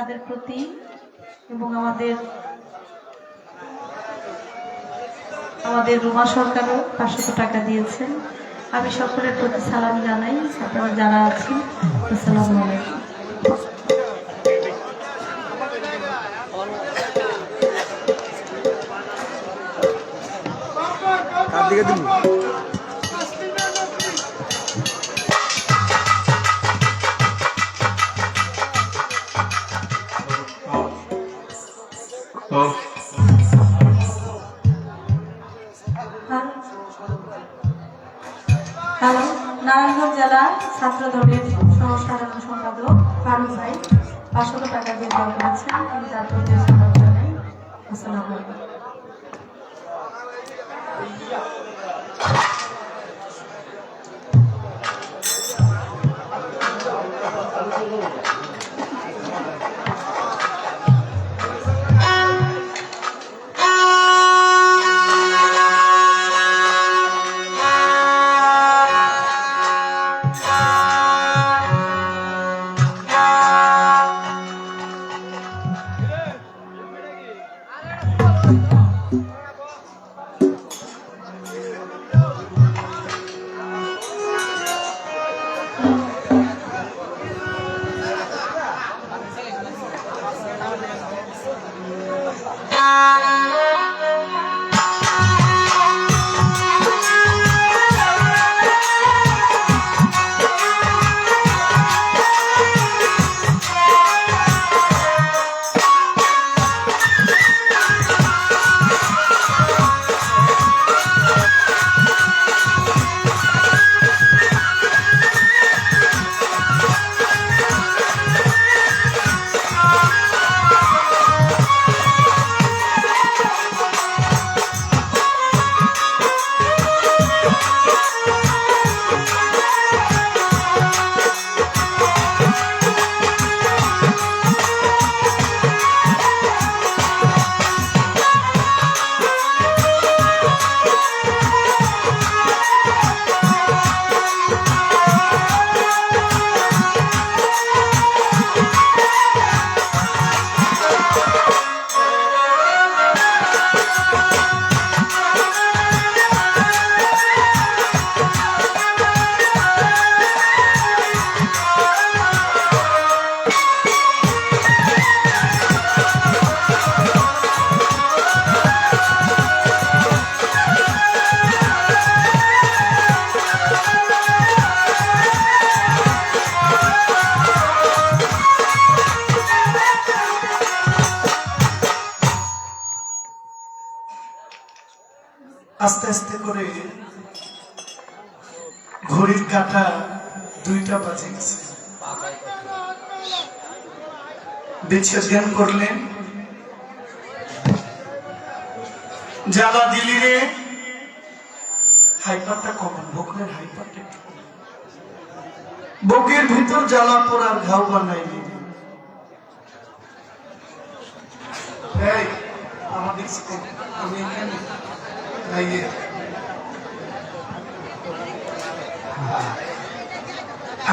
তাদের প্রতি এবং আমাদের রুমা সরকারও 500 টাকা দিয়েছেন। আমি সকলের প্রতি সালাম জানাই। আপনারা যারা আছেন আসসালামু আলাইকুম। হ্যালো, নারায়ণগঞ্জ জেলা ছাত্র দলের সহ সাধারণ সম্পাদক ফারুক ভাই 500 টাকা দিয়ে দান করেছেন। আমি তার প্রতি সালাম জানাই। আসসালামু আলাইকুম। আস্তে আস্তে করে ঘড়ির কাঁটা 2টা বাজে গেছে। বিচ্ছেদ করলেন, জ্বালা দিলি রে, হাইপারটা কমান, বুকের হাইপারটা একটু কমান। বুকের ভিতর জ্বালা পোড়ার ঘাও বানাইলি। আমাদের আমি এখানে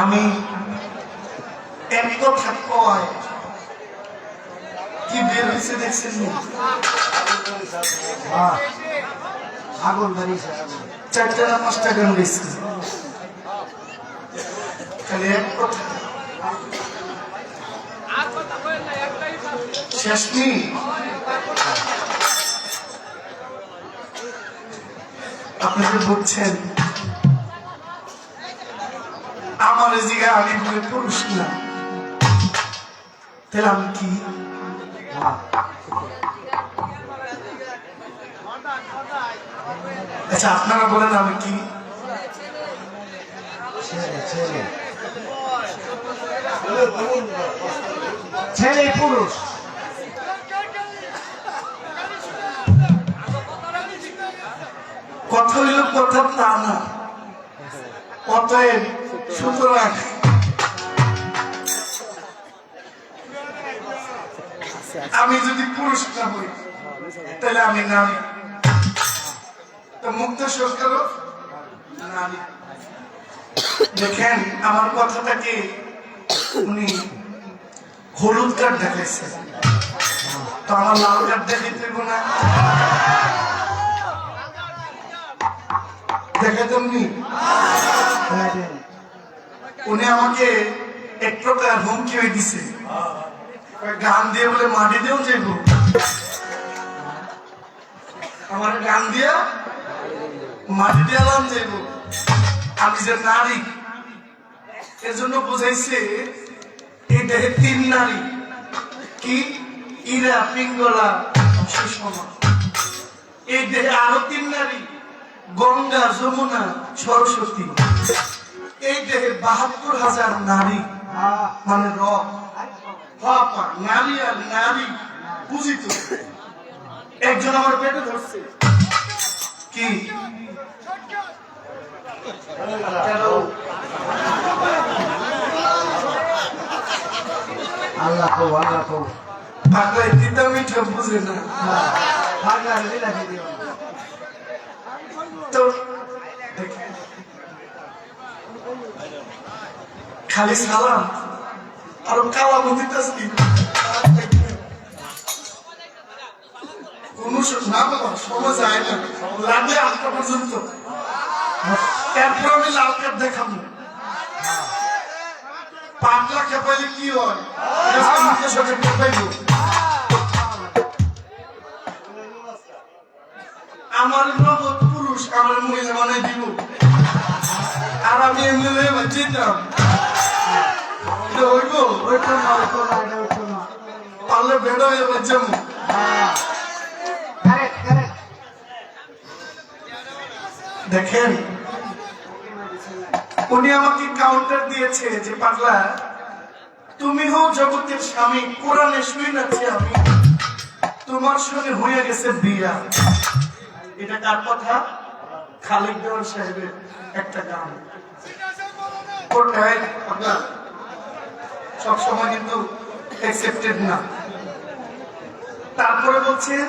আমি এক কথা কয় কি বের হয়েছে দেখছেন? আগুন ধরিয়েছে, 4টা না 5টা গান গেছে। তাহলে এক কথা শেষ নেই। আপনাদের বলছেন আমার জিগা আমি বলে পুরুষ না, তাহলে আমি কি? আচ্ছা আপনারা বলেন আমি কি? ছেলে পুরুষ। কথা হইল কথা তা না। অতএব সুতরাং আমি যদি পুরুষ না হই তাহলে আমি নারী। তো মুক্ত সরকার নারী। দেখেন আমার কথাটাকে উনি হলুদ কার্ড দেখাইছে, তো আমার লাল কার্ড দেখাইতে হইব না? দেখাইতাম নি? উনি আমাকে এক প্রকার হুমকি হয়ে দিছে, গান দিয়ে বলে মাটি দিয়েও যাইব, আমার গান দিয়া মাটি দিয়ে আলাম যাইব। আমি যে নারী এজন্য বুঝাইছে এই দেহে 3 নারী, কি ইরা, পিঙ্গলা, সুষমা। এই দেহে আরো 3 নারী, গঙ্গা, যমুনা, সরস্বতী। এই দেহে 72,000 নারী, মানে রব পাপা, নারী আর নারী পূজিত। একজন আমার পেটে ধরছে, কি আল্লাহ কো পাগলাই দিতা মিঠা বুঝে না। তো খালি সালাম আর কালা মন্দিরটা কোন না বাবা, সময় যায় না, লাগলে 8টা পর্যন্ত। এরপর আমি লাল কার্ড দেখাবো। পাগলা খেপাইলে কি হয়? আমার নগদ পুরুষ আমার মহিলা বানাই দিব, আর আমি এমনি যেতাম। হইব পারলে বেড়া হয়ে যেমন দেখেন, উনি আমাকে কাউন্টার দিয়েছে যে পাগলা তুমি হও জগতের স্বামী, কোরআনে শুই নাছি আমি, তোমার সঙ্গে হয়ে গেছে বিয়া। এটা কার কথা? খালিক দেওয়ার সাহেবের একটা গান। সবসময় কিন্তু অ্যাকসেপ্টেড না। তারপরে বলছেন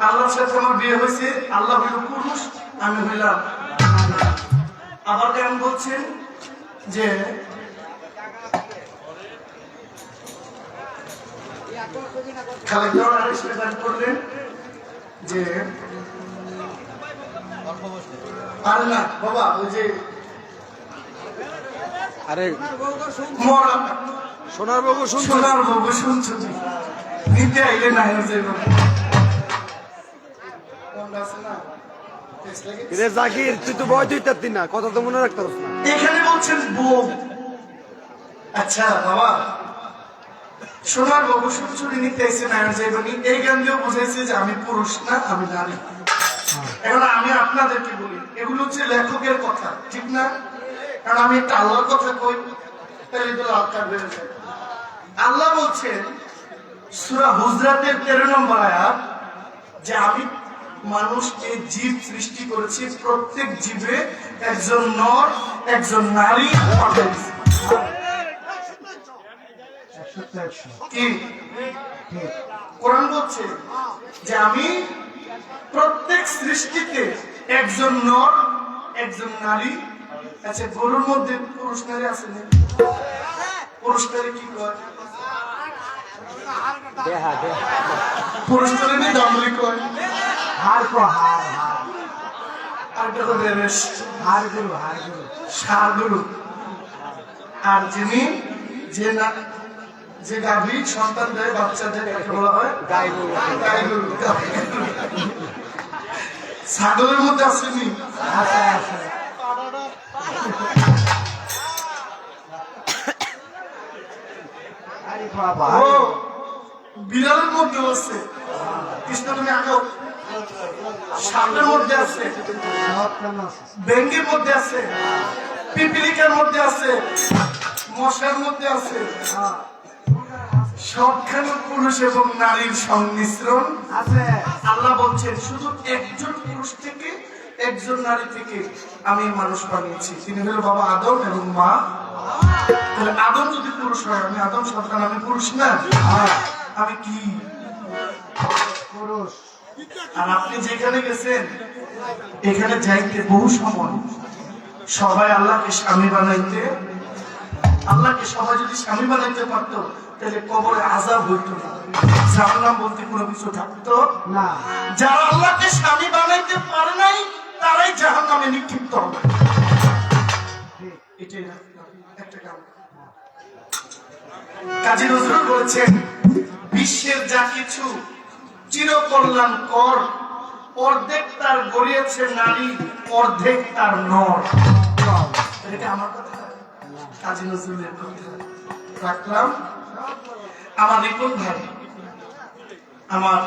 আল্লাহর সাথে আমার বিয়ে হয়েছে, আল্লাহ হইল পুরুষ, আমি হইলাম। আবার কেন বলছেন যে খালেদ গান করলেন যে আর না বাবা, ওই যে আরে মরা সোনার বাবু সোনার বাবু শুনছো নিতে আইলে না রে জাকির, তুই তো ভয় দিতে না, কথা তো মনে রাখতে পারছ না। এখানে বলছেন বউ। আচ্ছা বাবা, সোনার বাবু শুনছুরি নিতে এসে নায়ন যাইবানি, এই গান দিয়েও বুঝাইছে যে আমি পুরুষ না, আমি নারী। এখন আমি আপনাদেরকে বলি, এগুলো হচ্ছে লেখকের কথা, ঠিক না? কারণ আমি একটা আল্লাহর কথা কই, তাহলে তো লাভ কাটবে। আল্লাহ বলছেন সূরা হুজরাতের 13 নম্বর আয়াত যে আমি মানুষকে জীব সৃষ্টি করেছি, প্রত্যেক জীবে একজন নর একজন নারী পাঠাইছি। কি কোরআন বলছে যে আমি প্রত্যেক সৃষ্টিতে একজন নর একজন নারী। আচ্ছা, গরুর মধ্যে পুরুষ নারী আছে না? পুরুষ নারী কি কয়? পুরুষ নারী নেই, দামরি কয়। আর যিনি যে গাভী সন্তান দেয়, বাচ্চা দেয়, কাকে বলা হয়? গাই গরু। ছাগলের মধ্যে আসেনি? বিড়ালের মধ্যে আছে, কৃষ্ণ তুমি আঁকাও। সাপের মধ্যে আছে, ব্যাঙ্গের মধ্যে আছে, পিপিলিকার মধ্যে আছে, মশার মধ্যে আছে। সবখানে পুরুষ এবং নারীর সংমিশ্রণ আছে। আল্লাহ বলছেন শুধু একজন পুরুষ থেকে একজন নারী থেকে আমি মানুষ বানিয়েছি, তিনি হলো বাবা আদম এবং মা। তাহলে আদম যদি পুরুষ হয়, আমি আদম সন্তান, আমি পুরুষ না? আমি কি পুরুষ? আর আপনি যেখানে গেছেন, এখানে যাইতে বহু সময় সবাই আল্লাহকে স্বামী বানাইতে, আল্লাহকে সবাই যদি স্বামী বানাইতে পারতো তাহলে কবরে আযাব হইতো না, জাহান্নাম বলতে কোনো কিছু থাকতো না। যারা আল্লাহকে স্বামী বানাইতে পারে নাই তারাই জাহান্নামে নিক্ষিপ্ত হবে। এটাই একটা কাম। কাজী নজরুল বলেছেন, বিশ্বের যা কিছু চিরকল্যাণ কর, অর্ধেক তার গড়িয়েছে নারী, অর্ধেক তার নর। এটা আমার কথা, কাজী নজরুলের কথা রাখলাম। আমার রিপন ভাই, আমার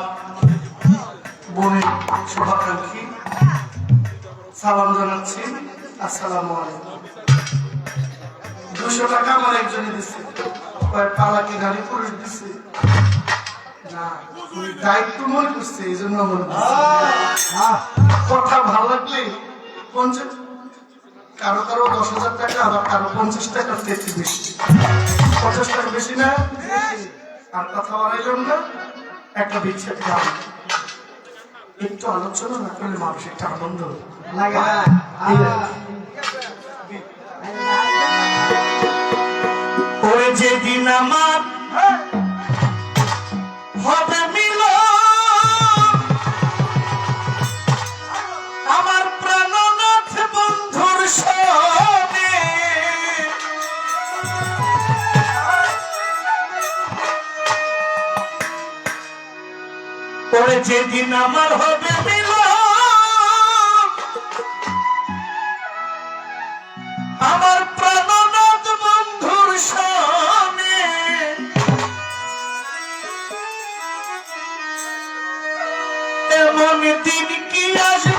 বোনের শুভাকাঙ্ক্ষী, সালাম জানাচ্ছি, আসসালামু আলাইকুম। 200 টাকা আমার একজনে দিচ্ছে, পালাকি নারী পুরুষ দিচ্ছে না, দায়িত্ব মনে করছে, এই জন্য আমার কথা ভালো লাগলে 50, কারো কারো 10,000 টাকা, আবার কারো 50 টাকার থেকে বেশি, 50 টাকা বেশি না। আর কথা বাড়াইলাম না, একটা বিচ্ছেদ গান একটু আলোচনা না করলে মানুষ একটা আনন্দ লাগে না। ওই যেদিন আমার হবে মিলন, আমার প্রাণনাথ বন্ধুর সনে, ওই যেদিন আমার হবে মিলন, আমার প্রাণনাথ বন্ধুর সনে, এমন দিন কি আসবে